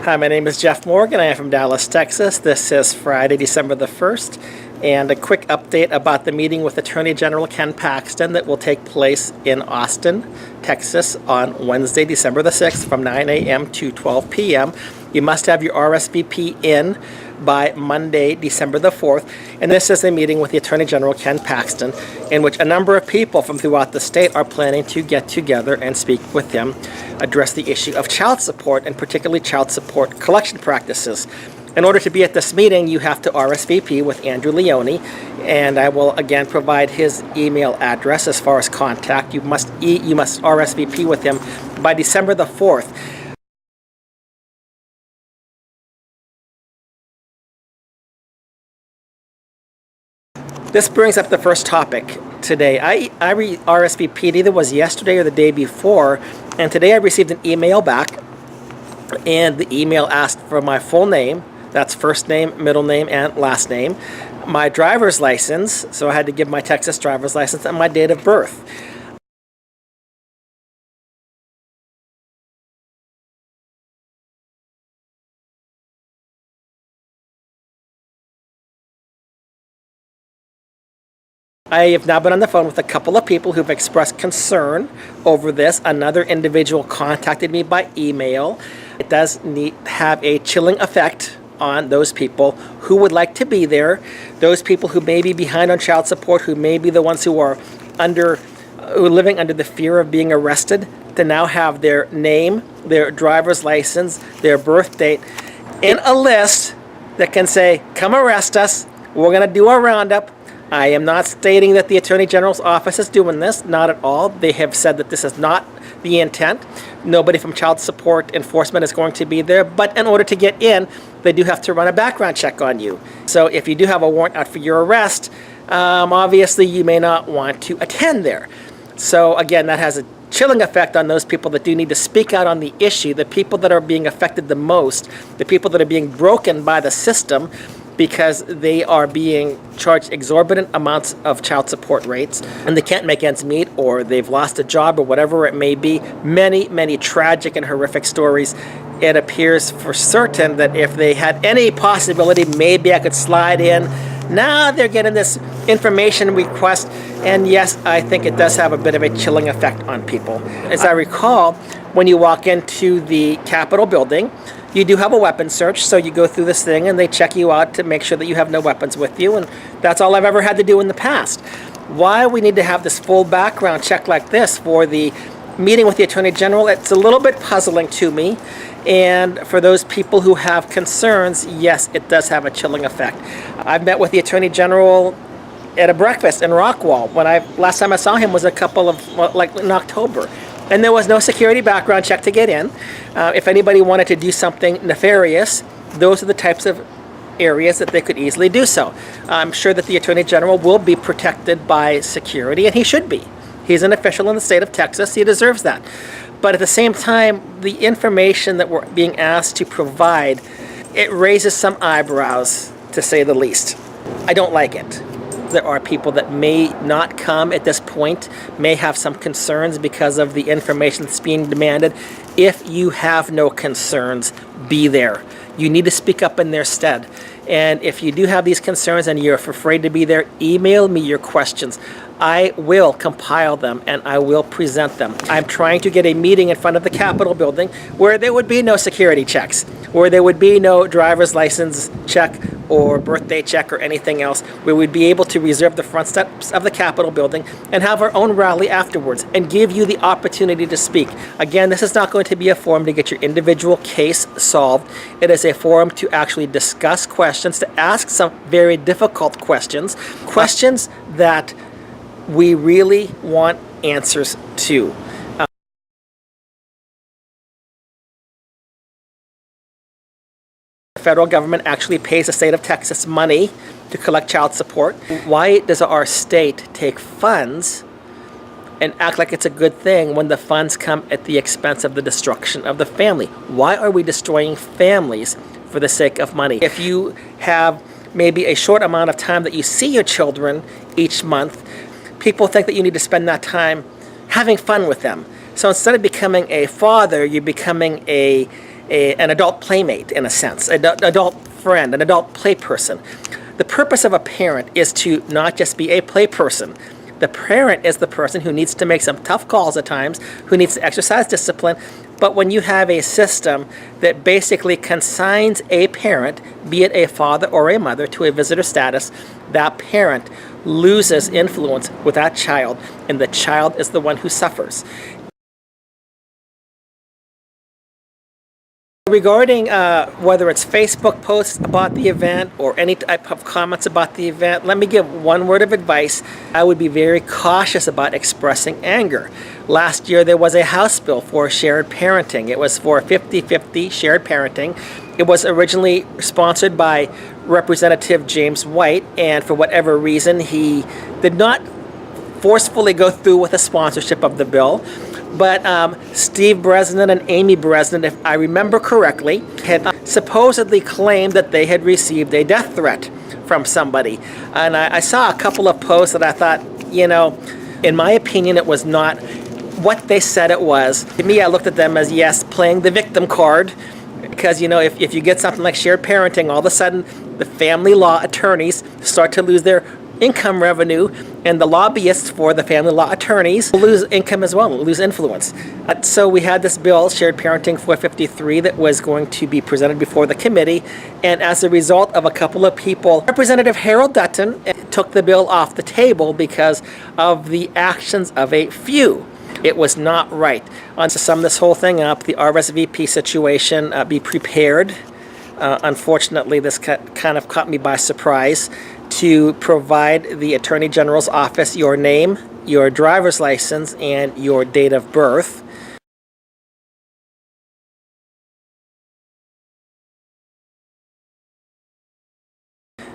Hi, my name is Jeff Morgan. I am from Dallas, Texas. This is Friday, December the 1st, and a quick update about the meeting with Attorney General Ken Paxton that will take place in Austin, Texas on Wednesday, December the 6th from 9 a.m. to 12 p.m. You must have your RSVP in by Monday, December the 4th, and this is a meeting with the Attorney General Ken Paxton in which a number of people from throughout the state are planning to get together and speak with him, address the issue of child support and particularly child support collection practices. In order to be at this meeting, you have to RSVP with Andrew Leone, and I will again provide his email address as far as contact. You must RSVP with him by December the 4th. This brings up the first topic today. I RSVP'd, either was yesterday or the day before, and today I received an email back, and the email asked for my full name, that's first name, middle name, and last name, my driver's license, so I had to give my Texas driver's license, and my date of birth. I have now been on the phone with a couple of people who've expressed concern over this. Another individual contacted me by email. It does have a chilling effect on those people who would like to be there, those people who may be behind on child support, who may be the ones who are living under the fear of being arrested, to now have their name, their driver's license, their birth date in a list that can say, come arrest us, we're going to do a roundup. I am not stating that the Attorney General's office is doing this, not at all. They have said that this is not the intent. Nobody from child support enforcement is going to be there, but in order to get in, they do have to run a background check on you. So if you do have a warrant out for your arrest, obviously you may not want to attend there. So again, that has a chilling effect on those people that do need to speak out on the issue, the people that are being affected the most, the people that are being broken by the system, because they are being charged exorbitant amounts of child support rates and they can't make ends meet, or they've lost a job, or whatever it may be. Many, many tragic and horrific stories. It appears for certain that if they had any possibility, maybe I could slide in. Now they're getting this information request, and yes, I think it does have a bit of a chilling effect on people. As I recall, when you walk into the Capitol building, you do have a weapon search, so you go through this thing and they check you out to make sure that you have no weapons with you, and that's all I've ever had to do in the past. Why we need to have this full background check like this for the meeting with the Attorney General, it's a little bit puzzling to me. And for those people who have concerns, yes, it does have a chilling effect. I've met with the Attorney General at a breakfast in Rockwall. Last time I saw him was in October. And there was no security background check to get in. If anybody wanted to do something nefarious, those are the types of areas that they could easily do so. I'm sure that the Attorney General will be protected by security, and he should be. He's an official in the state of Texas. He deserves that. But at the same time, the information that we're being asked to provide, it raises some eyebrows, to say the least. I don't like it. There are people that may not come at this point, may have some concerns because of the information that's being demanded. If you have no concerns, be there. You need to speak up in their stead. And if you do have these concerns and you're afraid to be there, email me your questions. I will compile them and I will present them. I'm trying to get a meeting in front of the Capitol building where there would be no security checks, where there would be no driver's license check or birthday check or anything else, where we'd be able to reserve the front steps of the Capitol building and have our own rally afterwards and give you the opportunity to speak. Again, this is not going to be a forum to get your individual case solved. It is a forum to actually discuss questions, to ask some very difficult questions, questions that we really want answers to. The federal government actually pays the state of Texas money to collect child support. Why does our state take funds and act like it's a good thing when the funds come at the expense of the destruction of the family? Why are we destroying families for the sake of money? If you have maybe a short amount of time that you see your children each month, people think that you need to spend that time having fun with them. So instead of becoming a father, you're becoming a an adult playmate in a sense, an adult friend, an adult play person. The purpose of a parent is to not just be a play person. The parent is the person who needs to make some tough calls at times, who needs to exercise discipline. But when you have a system that basically consigns a parent, be it a father or a mother, to a visitor status, that parent loses influence with that child, and the child is the one who suffers. Regarding whether it's Facebook posts about the event or any type of comments about the event, let me give one word of advice. I would be very cautious about expressing anger. Last year there was a House bill for shared parenting. It was for 50-50 shared parenting. It was originally sponsored by Representative James White, and for whatever reason he did not forcefully go through with the sponsorship of the bill. But Steve Bresnan and Amy Bresnan, if I remember correctly, had supposedly claimed that they had received a death threat from somebody. And I saw a couple of posts that I thought, in my opinion, it was not what they said it was. To me, I looked at them as, yes, playing the victim card. Because, if you get something like shared parenting, all of a sudden the family law attorneys start to lose their income revenue, and the lobbyists for the family law attorneys will lose income as well, lose influence. So we had this bill, Shared Parenting 453, that was going to be presented before the committee, and as a result of a couple of people, Representative Harold Dutton took the bill off the table because of the actions of a few. It was not right. To sum this whole thing up, the RSVP situation, be prepared. Unfortunately, this kind of caught me by surprise. To provide the Attorney General's office your name, your driver's license, and your date of birth.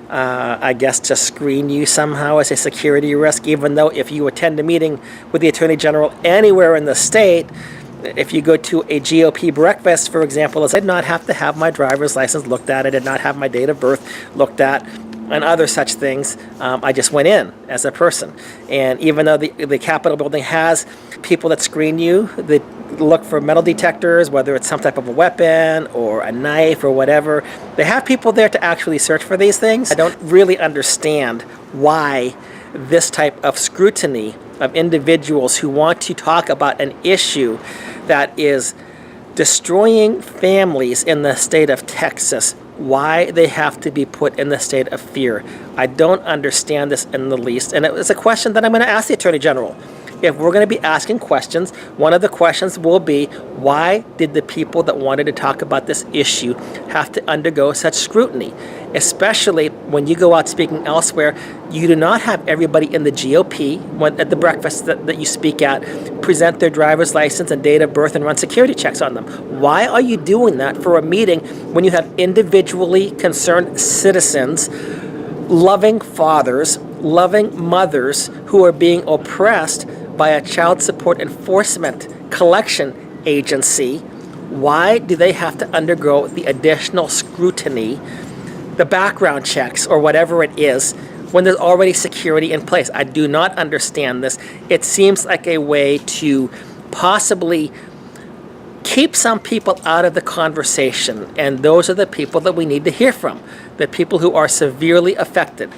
I guess to screen you somehow as a security risk, even though if you attend a meeting with the Attorney General anywhere in the state, if you go to a GOP breakfast, for example, I did not have to have my driver's license looked at. I did not have my date of birth looked at, and other such things. I just went in as a person. And even though the Capitol building has people that screen you, that look for metal detectors, whether it's some type of a weapon or a knife or whatever, they have people there to actually search for these things. I don't really understand why this type of scrutiny of individuals who want to talk about an issue that is destroying families in the state of Texas, why they have to be put in the state of fear. I don't understand this in the least, and it's a question that I'm going to ask the Attorney General. If we're going to be asking questions, one of the questions will be, why did the people that wanted to talk about this issue have to undergo such scrutiny? Especially when you go out speaking elsewhere, you do not have everybody in the GOP, at the breakfast that you speak at, present their driver's license and date of birth and run security checks on them. Why are you doing that for a meeting when you have individually concerned citizens, loving fathers, loving mothers who are being oppressed by a child support enforcement collection agency? Why do they have to undergo the additional scrutiny, the background checks, or whatever it is, when there's already security in place? I do not understand this. It seems like a way to possibly keep some people out of the conversation, and those are the people that we need to hear from, the people who are severely affected.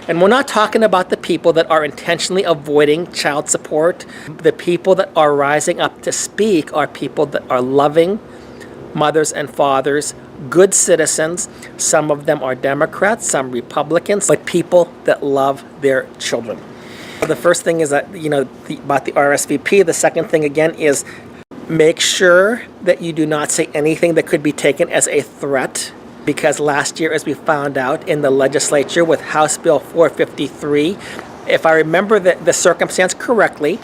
And we're not talking about the people that are intentionally avoiding child support. The people that are rising up to speak are people that are loving mothers and fathers, good citizens. Some of them are Democrats, some Republicans, but people that love their children. The first thing is that, about the RSVP. The second thing, again, is make sure that you do not say anything that could be taken as a threat. Because last year, as we found out in the legislature with House Bill 453, if I remember the circumstance correctly,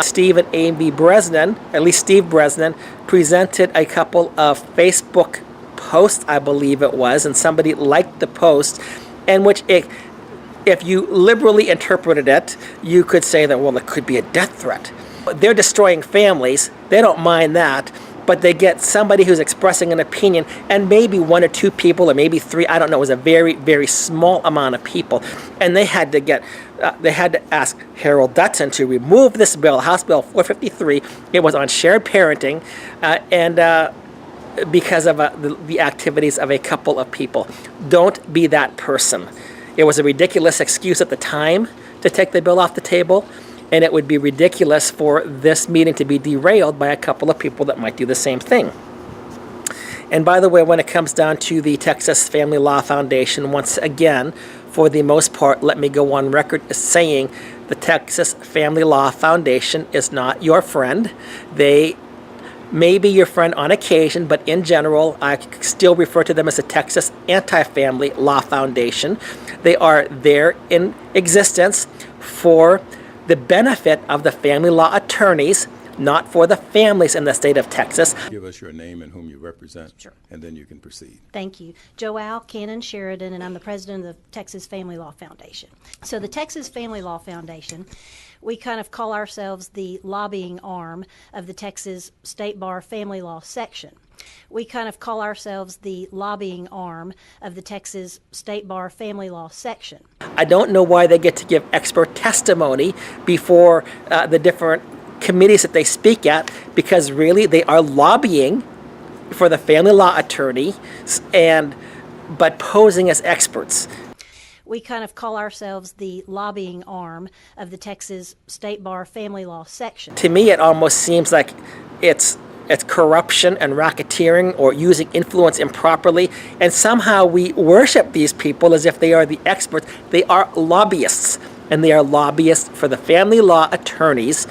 Steve and Amy Bresnan, at least Steve Bresnan, presented a couple of Facebook posts, I believe it was, and somebody liked the post, in which if you liberally interpreted it, you could say that, well, it could be a death threat. They're destroying families. They don't mind that. But they get somebody who's expressing an opinion, and maybe one or two people, or maybe three, I don't know, it was a very, very small amount of people. And they had to ask Harold Dutton to remove this bill, House Bill 453. It was on shared parenting, and because of the activities of a couple of people. Don't be that person. It was a ridiculous excuse at the time to take the bill off the table, and it would be ridiculous for this meeting to be derailed by a couple of people that might do the same thing. And by the way, when it comes down to the Texas Family Law Foundation, once again, for the most part, let me go on record as saying the Texas Family Law Foundation is not your friend. They may be your friend on occasion, but in general, I still refer to them as the Texas Anti-Family Law Foundation. They are there in existence for the benefit of the family law attorneys, not for the families in the state of Texas. Give us your name and whom you represent, Sure. and then you can proceed. Thank you. Joelle Cannon Sheridan, and I'm the president of the Texas Family Law Foundation. So the Texas Family Law Foundation, we kind of call ourselves the lobbying arm of the Texas State Bar Family Law Section. We kind of call ourselves the lobbying arm of the Texas State Bar Family Law Section. I don't know why they get to give expert testimony before the different committees that they speak at, because really they are lobbying for the family law attorney but posing as experts. We kind of call ourselves the lobbying arm of the Texas State Bar Family Law Section. To me, it almost seems like it's corruption and racketeering or using influence improperly, and somehow we worship these people as if they are the experts. They are lobbyists, and they are lobbyists for the family law attorneys.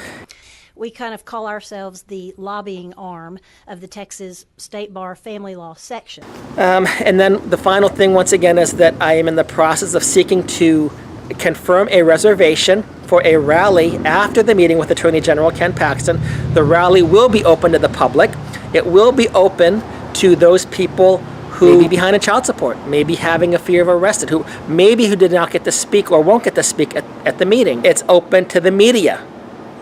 We kind of call ourselves the lobbying arm of the Texas State Bar Family Law Section. And then the final thing, once again, is that I am in the process of seeking to confirm a reservation for a rally after the meeting with Attorney General Ken Paxton. The rally will be open to the public. It will be open to those people who may be behind in child support, maybe having a fear of arrest, who did not get to speak or won't get to speak at the meeting. It's open to the media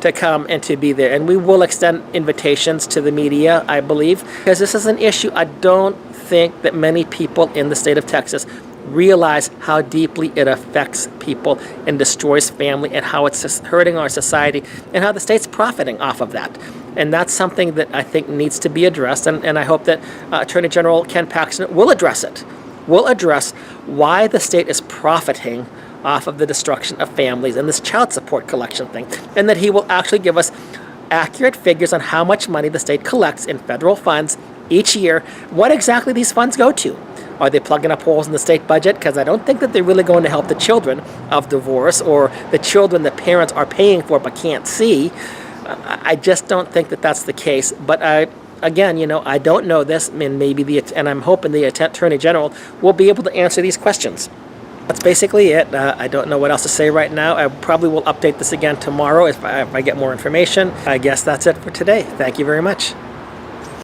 to come and to be there. And we will extend invitations to the media, I believe, because this is an issue I don't think that many people in the state of Texas realize how deeply it affects people and destroys family, and how it's hurting our society, and how the state's profiting off of that. And that's something that I think needs to be addressed, and I hope that Attorney General Ken Paxton will address it, will address why the state is profiting off of the destruction of families and this child support collection thing, and that he will actually give us accurate figures on how much money the state collects in federal funds each year, what exactly these funds go to. Are they plugging up holes in the state budget? Because I don't think that they're really going to help the children of divorce, or the children that parents are paying for but can't see. I just don't think that that's the case. But I don't know this, and I'm hoping the Attorney General will be able to answer these questions. That's basically it. I don't know what else to say right now. I probably will update this again tomorrow if I get more information. I guess that's it for today. Thank you very much.